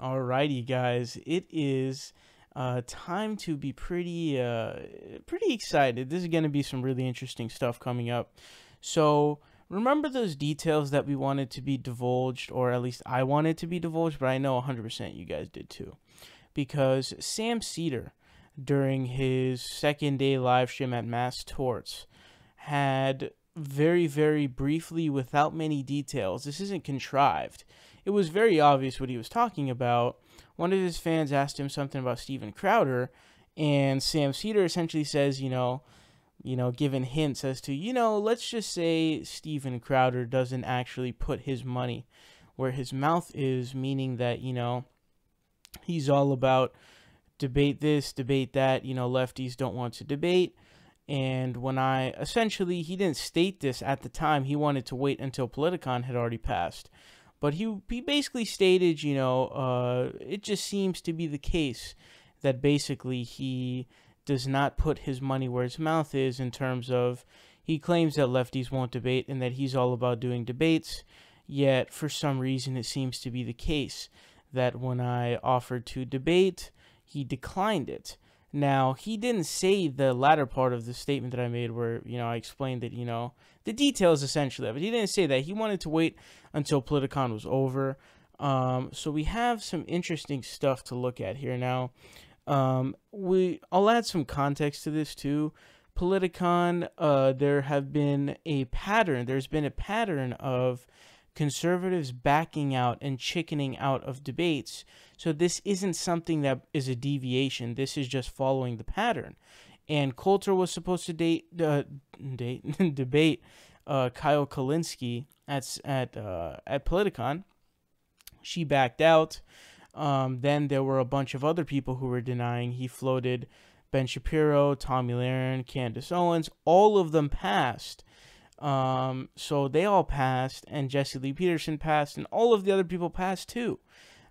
Alrighty, guys, it is time to be pretty excited. This is going to be some really interesting stuff coming up. So remember those details that we wanted to be divulged, or at least I wanted to be divulged, but I know 100% you guys did too, because Sam Seder, during his second day live stream at Mass Torts, had very, very briefly, without many details, this isn't contrived, it was very obvious what he was talking about. One of his fans asked him something about Steven Crowder, and Sam Seder essentially says, given hints as to, let's just say Steven Crowder doesn't actually put his money where his mouth is, meaning that, he's all about debate this, debate that, lefties don't want to debate. And when he didn't state this at the time, he wanted to wait until Politicon had already passed. But he basically stated, it just seems to be the case that basically he does not put his money where his mouth is, in terms of, he claims that lefties won't debate and that he's all about doing debates. Yet for some reason it seems to be the case that when I offered to debate, he declined it. Now, he didn't say the latter part of the statement that I made where, I explained that, the details essentially of it. He didn't say that. He wanted to wait until Politicon was over. So we have some interesting stuff to look at here. Now, I'll add some context to this too. Politicon, there's been a pattern of conservatives backing out and chickening out of debates. So this isn't something that is a deviation. This is just following the pattern. And Coulter was supposed to debate Kyle Kalinske at Politicon. She backed out. Then there were a bunch of other people who were denying. He floated Ben Shapiro, Tommy Lahren, Candace Owens. All of them passed. So they all passed, and Jesse Lee Peterson passed, and all of the other people passed too.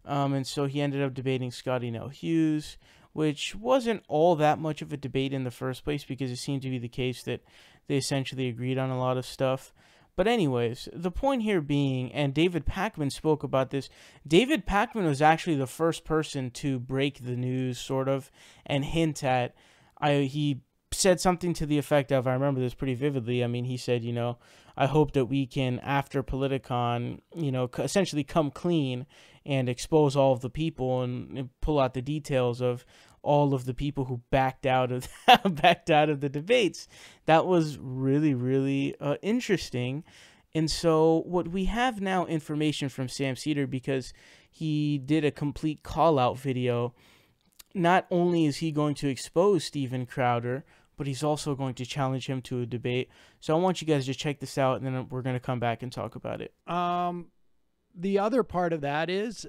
And so he ended up debating Scotty Nell Hughes, which wasn't all that much of a debate in the first place, because it seemed to be the case that they essentially agreed on a lot of stuff. But anyways, the point here being, and David Pakman spoke about this, David Pakman was actually the first person to break the news, sort of, and hint at, he said something to the effect of, I remember this pretty vividly, he said, I hope that we can, after Politicon, essentially come clean and expose all of the people and pull out the details of all of the people who backed out of the debates. That was really, really interesting. And so what we have now, information from Sam Seder, because he did a complete call-out video. Not only is he going to expose Steven Crowder, but he's also going to challenge him to a debate. So I want you guys to check this out, and then we're going to come back and talk about it. The other part of that is,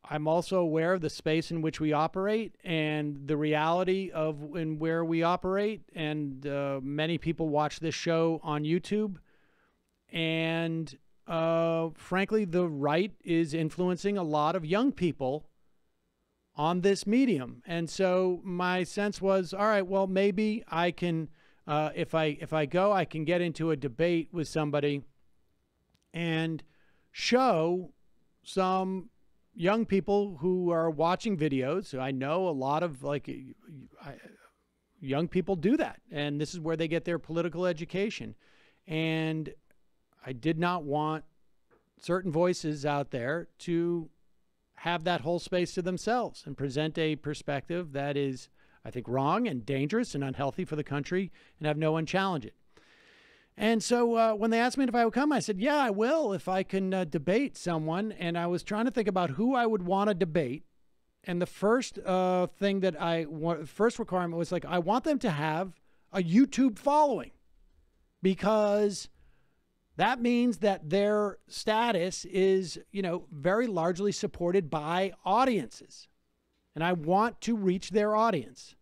I'm also aware of the space in which we operate and the reality of where we operate. And many people watch this show on YouTube. And frankly, the right is influencing a lot of young people on this medium. And so my sense was, all right, well, maybe I can, if I go, I can get into a debate with somebody and show some young people who are watching videos. I know a lot of young people do that, and this is where they get their political education. And I did not want certain voices out there to have that whole space to themselves and present a perspective that is, I think, wrong and dangerous and unhealthy for the country, and have no one challenge it. And so when they asked me if I would come, I said, yeah, I will if I can debate someone. And I was trying to think about who I would want to debate. And the first thing that first requirement was I want them to have a YouTube following, because that means that their status is, very largely supported by audiences. And I want to reach their audience.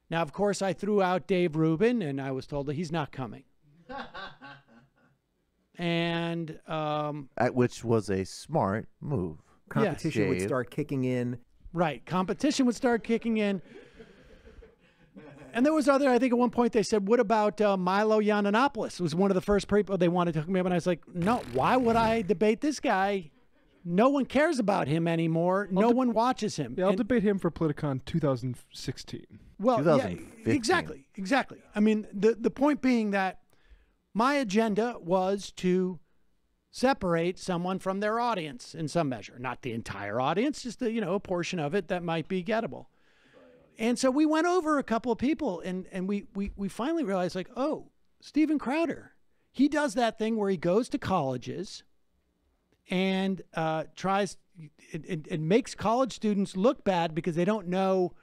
Now, of course, I threw out Dave Rubin, and I was told that he's not coming. And which was a smart move. Competition would start kicking in. Right. Competition would start kicking in. And there was I think at one point they said, what about Milo Yiannopoulos? Was one of the first people they wanted to hook me up. And I was like, no, why would I debate this guy? no one cares about him anymore. No one watches him. Yeah, I'll debate him for Politicon 2016. Well, yeah, 2015. exactly. I mean, the point being that my agenda was to separate someone from their audience in some measure, not the entire audience, just a portion of it that might be gettable. And so we went over a couple of people, and we finally realized, like, oh, Steven Crowder, he does that thing where he goes to colleges and tries and makes college students look bad because they don't know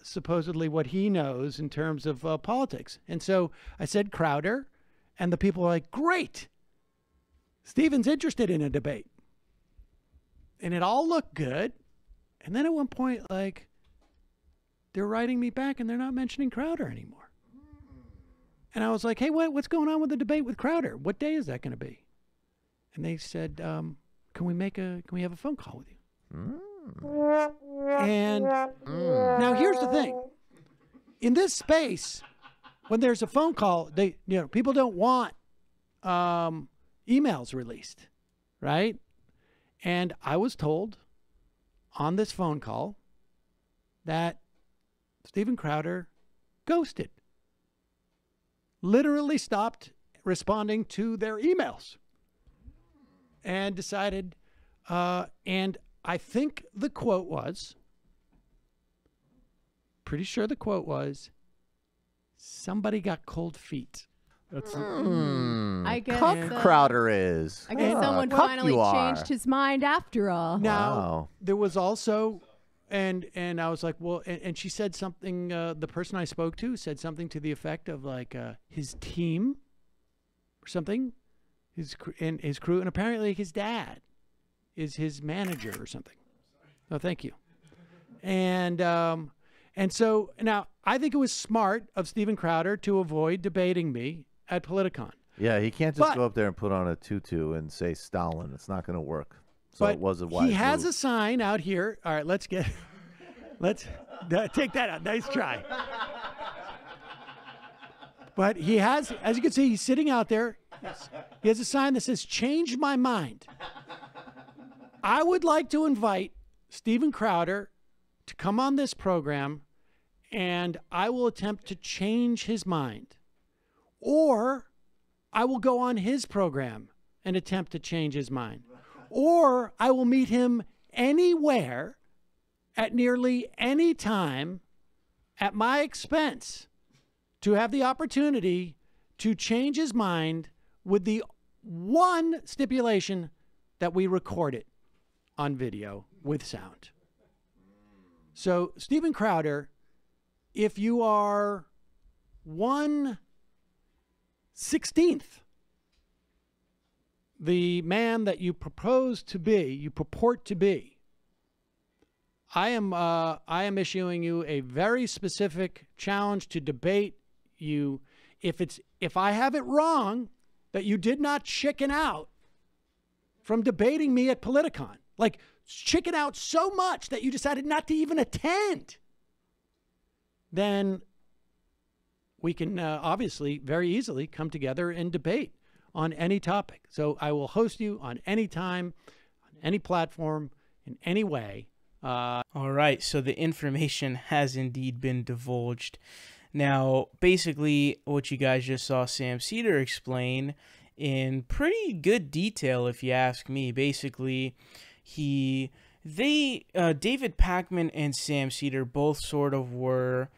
supposedly what he knows in terms of politics. And so I said Crowder, and the people were like, great, Steven's interested in a debate. And it all looked good. And then at one point, like, they're writing me back and they're not mentioning Crowder anymore. And I was like, hey, what's going on with the debate with Crowder? What day is that going to be? And they said, can we have a phone call with you? And now here's the thing. In this space, when there's a phone call, people don't want emails released, right? And I was told on this phone call that Steven Crowder ghosted, literally stopped responding to their emails, and decided, and I think the quote was, pretty sure the quote was, somebody got cold feet. That's I guess Crowder is. I guess someone finally changed his mind after all. Now, there was also, and I was like, well, and she said something, the person I spoke to said something to the effect of, like, his team or something, his crew, and apparently his dad is his manager or something. Oh, thank you. And so now I think it was smart of Steven Crowder to avoid debating me at Politicon. Yeah, he can't just go up there and put on a tutu and say Stalin. It's not going to work. So it was a wise he has move. a sign out here. All right, let's take that out. Nice try. But he has, as you can see, he's sitting out there. He has a sign that says, change my mind. I would like to invite Steven Crowder to come on this program, and I will attempt to change his mind. Or I will go on his program and attempt to change his mind. Or I will meet him anywhere at nearly any time at my expense to have the opportunity to change his mind, with the one stipulation that we record it on video with sound. So, Steven Crowder, if you are 1/16th the man that you purport to be, I am issuing you a very specific challenge to debate you. If I have it wrong that you did not chicken out from debating me at Politicon, like chicken out so much that you decided not to even attend, then we can obviously very easily come together and debate on any topic. So I will host you on any time, on any platform, in any way. All right, so the information has indeed been divulged. Now, basically, what you guys just saw Sam Seder explain in pretty good detail, if you ask me. Basically, David Pakman and Sam Seder both sort of were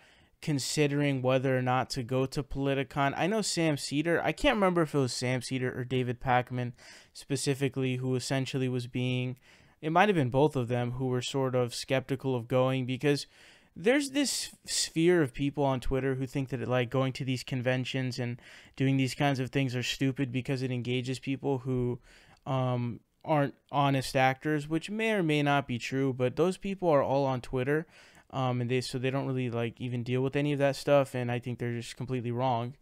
considering whether or not to go to Politicon. I know Sam Seder, I can't remember if it was Sam Seder or David Pakman specifically who essentially was being, it might have been both of them who were sort of skeptical of going, because there's this sphere of people on Twitter who think that like going to these conventions and doing these kinds of things are stupid because it engages people who aren't honest actors, which may or may not be true, but those people are all on Twitter. And they don't really like even deal with any of that stuff, and I think they're just completely wrong.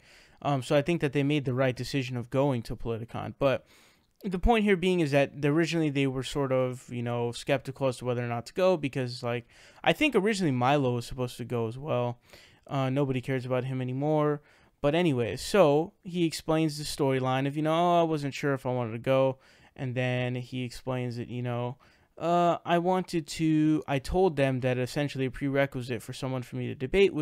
So I think that they made the right decision of going to Politicon. But the point here being is that originally they were sort of, skeptical as to whether or not to go, because like I think originally Milo was supposed to go as well. Nobody cares about him anymore. But anyway, so he explains the storyline of, I wasn't sure if I wanted to go. And then he explains that, I told them that essentially a prerequisite for someone for me to debate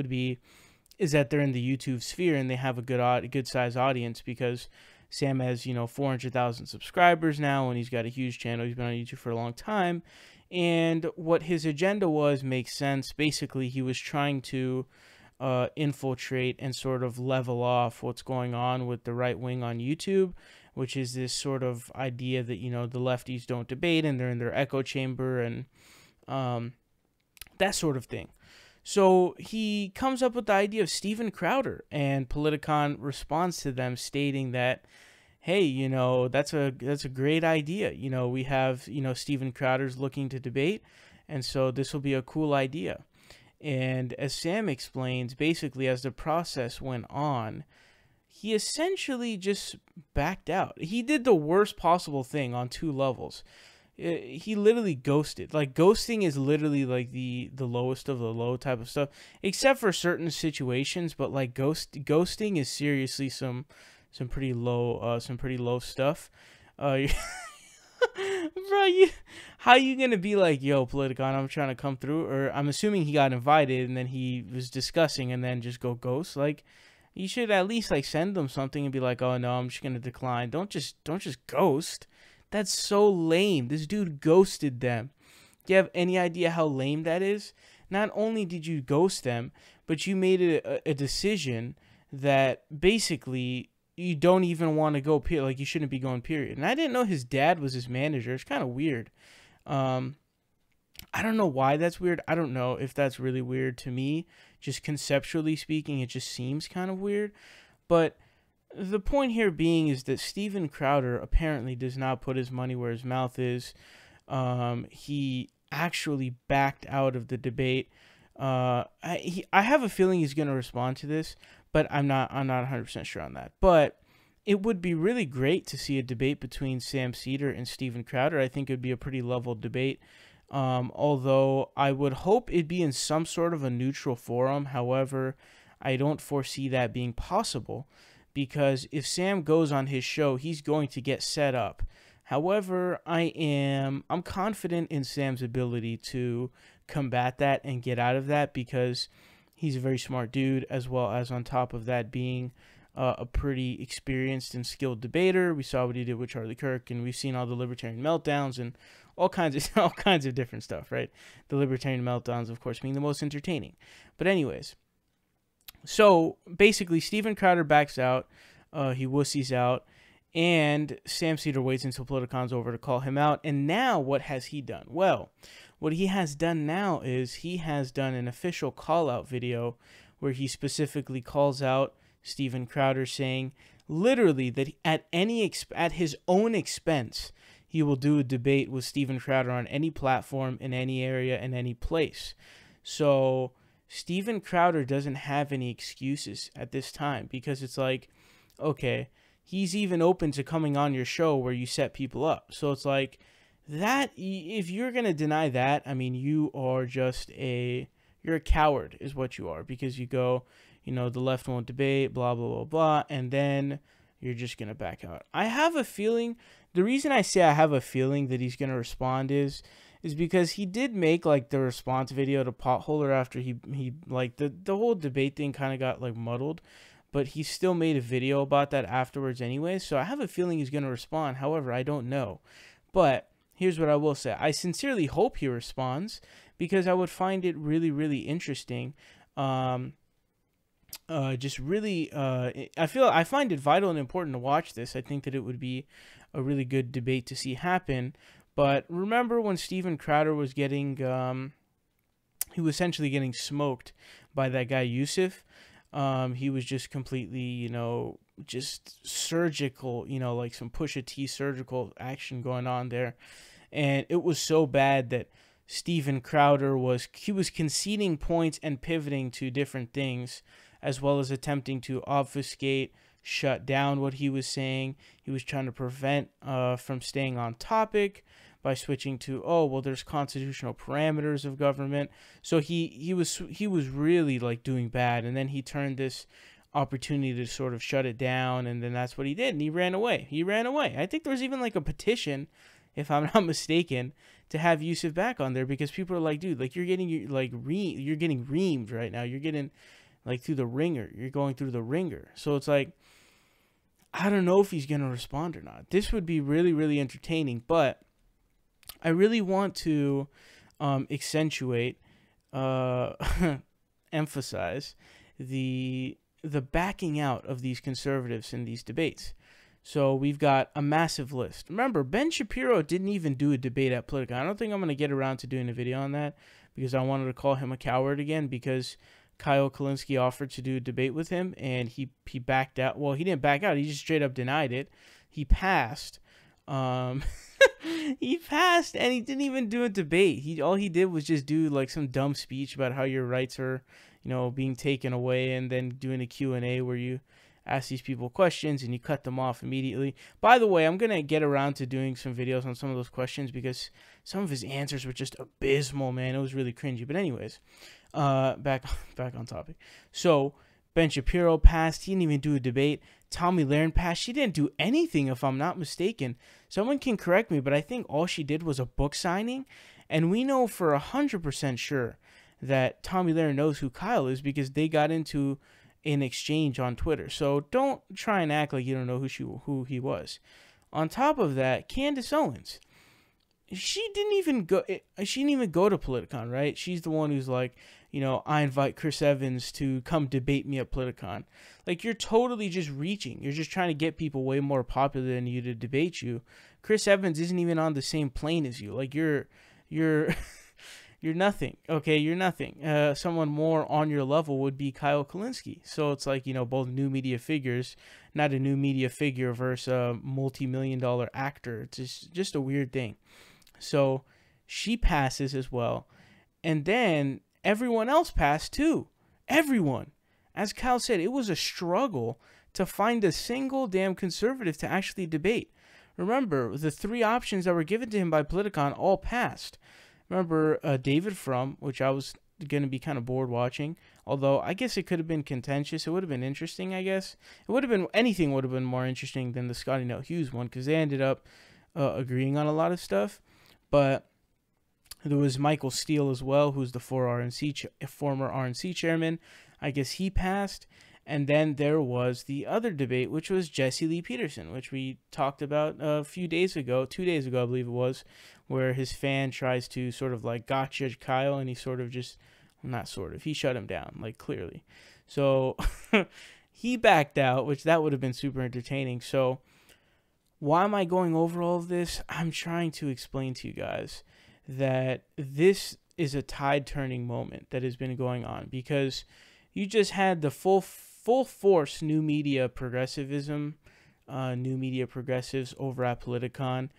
is that they're in the YouTube sphere and they have a good size audience, because Sam has, 400,000 subscribers now, and he's got a huge channel. He's been on YouTube for a long time. And what his agenda makes sense. Basically, he was trying to infiltrate and sort of level off what's going on with the right wing on YouTube, which is this sort of idea that, the lefties don't debate and they're in their echo chamber and that sort of thing. So he comes up with the idea of Steven Crowder, and Politicon responds to them stating that, hey, that's a great idea. We have, Steven Crowder's looking to debate, and so this will be a cool idea. And as Sam explains, basically as the process went on, he essentially just backed out. He did the worst possible thing on 2 levels. He literally ghosted. Like, ghosting is literally like the lowest of the low type of stuff, except for certain situations. But like ghosting is seriously some pretty low stuff. Bro, how you gonna be like, yo, Politicon, I'm trying to come through? Or I'm assuming he got invited and then he was discussing and then just go ghost. Like, you should at least like send them something and be like, oh no, I'm just gonna decline. Don't just ghost. That's so lame. This dude ghosted them. Do you have any idea how lame that is? Not only did you ghost them, but you made it a decision that basically you don't even want to go, period. Like, you shouldn't be going, period. And I didn't know his dad was his manager. It's kind of weird. I don't know why that's weird. I don't know if that's really weird to me. Just conceptually speaking, it just seems kind of weird. But the point here being is that Steven Crowder apparently does not put his money where his mouth is. He actually backed out of the debate. I have a feeling he's going to respond to this, but I'm not 100% sure on that. But it would be really great to see a debate between Sam Seder and Steven Crowder. I think it would be a pretty level debate. Although I would hope it'd be in some sort of a neutral forum. However, I don't foresee that being possible, because if Sam goes on his show, he's going to get set up. However, I'm confident in Sam's ability to combat that and get out of that, because he's a very smart dude, as well as on top of that being a pretty experienced and skilled debater. We saw what he did with Charlie Kirk, and we've seen all the libertarian meltdowns and all kinds of different stuff, right? The libertarian meltdowns, of course, being the most entertaining. But anyways, so basically Steven Crowder backs out, he wussies out, and Sam Seder waits until Politicon's over to call him out. And now what has he done? Well, what he has done now is he has done an official call-out video where he specifically calls out Steven Crowder, saying literally that at his own expense, he will do a debate with Steven Crowder on any platform, in any area, in any place. So Steven Crowder doesn't have any excuses at this time, because it's like, okay, he's even open to coming on your show where you set people up. So it's like, that, if you're going to deny that, I mean, you're a coward is what you are, because you go, the left won't debate, blah, blah, blah, blah, and then you're just going to back out. I have a feeling, the reason I say I have a feeling that he's going to respond is because he did make like the response video to Potholer after he like the whole debate thing kind of got like muddled, but he still made a video about that afterwards anyway. So I have a feeling he's going to respond. However, I don't know. But here's what I will say. I sincerely hope he responds, because I would find it really, really interesting. I find it vital and important to watch this. I think that it would be a really good debate to see happen. But remember when Steven Crowder was getting, he was essentially getting smoked by that guy Yusuf. He was just completely, just surgical, like some Pusha T surgical action going on there. And it was so bad that Steven Crowder was conceding points and pivoting to different things, as well as attempting to obfuscate, shut down what he was saying. He was trying to prevent from staying on topic by switching to, oh, well, there's constitutional parameters of government. So he was really like doing bad. And then he turned this opportunity to sort of shut it down, and then that's what he did, and he ran away. I think there was even like a petition, if I'm not mistaken, to have Yusuf back on there, because people are like, dude, like you're getting reamed right now. You're getting like through the ringer. You're going through the ringer. So it's like, I don't know if he's gonna respond or not. This would be really, really entertaining, but I really want to accentuate, emphasize the backing out of these conservatives in these debates. So we've got a massive list. Remember, Ben Shapiro didn't even do a debate at Politica. I don't think I'm going to get around to doing a video on that, because I wanted to call him a coward again, because Kyle Kulinski offered to do a debate with him, and he backed out. Well, he didn't back out. He just straight up denied it. He passed. He passed, and he didn't even do a debate. All he did was just do like some dumb speech about how your rights are, being taken away, and then doing a Q&A where you ask these people questions and you cut them off immediately. By the way, I'm going to get around to doing some videos on some of those questions, because some of his answers were just abysmal, man. It was really cringy. But anyways, back on topic. So Ben Shapiro passed. He didn't even do a debate. Tomi Lahren passed. She didn't do anything, if I'm not mistaken. Someone can correct me, but I think all she did was a book signing. And we know for 100% sure that Tomi Lahren knows who Kyle is, because they got into an exchange on Twitter. So don't try and act like you don't know who he was. On top of that, Candace Owens, she didn't even go to Politicon, right? She's the one who's like, I invite Chris Evans to come debate me at Politicon. Like, you're totally just reaching. You're just trying to get people way more popular than you to debate you. Chris Evans isn't even on the same plane as you. Like, you're you're nothing. Okay, you're nothing. Someone more on your level would be Kyle Kulinski. So it's like, both new media figures, not a new media figure versus a multi-million-dollar actor. It's just a weird thing. So she passes as well. And then everyone else passed too. Everyone. As Kyle said, it was a struggle to find a single damn conservative to actually debate. Remember, the 3 options that were given to him by Politicon all passed. Remember David Frum, which I was going to be kind of bored watching. Although I guess it could have been contentious. It would have been interesting, I guess. Anything would have been more interesting than the Scotty Nell Hughes one, because they ended up agreeing on a lot of stuff. But there was Michael Steele as well, who's the former RNC chairman. I guess he passed. And then there was the other debate, which was Jesse Lee Peterson, which we talked about a few days ago, 2 days ago, I believe it was, where his fan tries to sort of like gotcha Kyle, and he sort of just, he shut him down, like clearly. So he backed out, which that would have been super entertaining. So why am I going over all of this? I'm trying to explain to you guys that this is a tide-turning moment that has been going on, because you just had the full force new media progressivism, new media progressives over at Politicon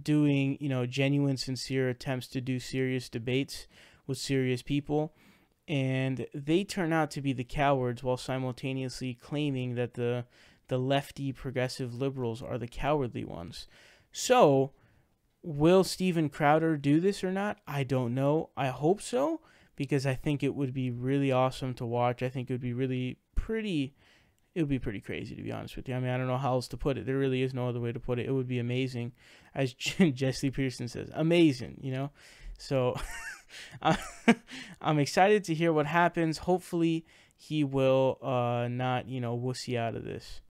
doing, genuine, sincere attempts to do serious debates with serious people. And they turn out to be the cowards, while simultaneously claiming that the lefty progressive liberals are the cowardly ones. So will Steven Crowder do this or not? I don't know. I hope so, because I think it would be really awesome to watch. I think it would be pretty crazy, to be honest with you. I mean, I don't know how else to put it. There really is no other way to put it. It would be amazing. As Jesse Pearson says, amazing, So I'm excited to hear what happens. Hopefully he will not, wussy out of this.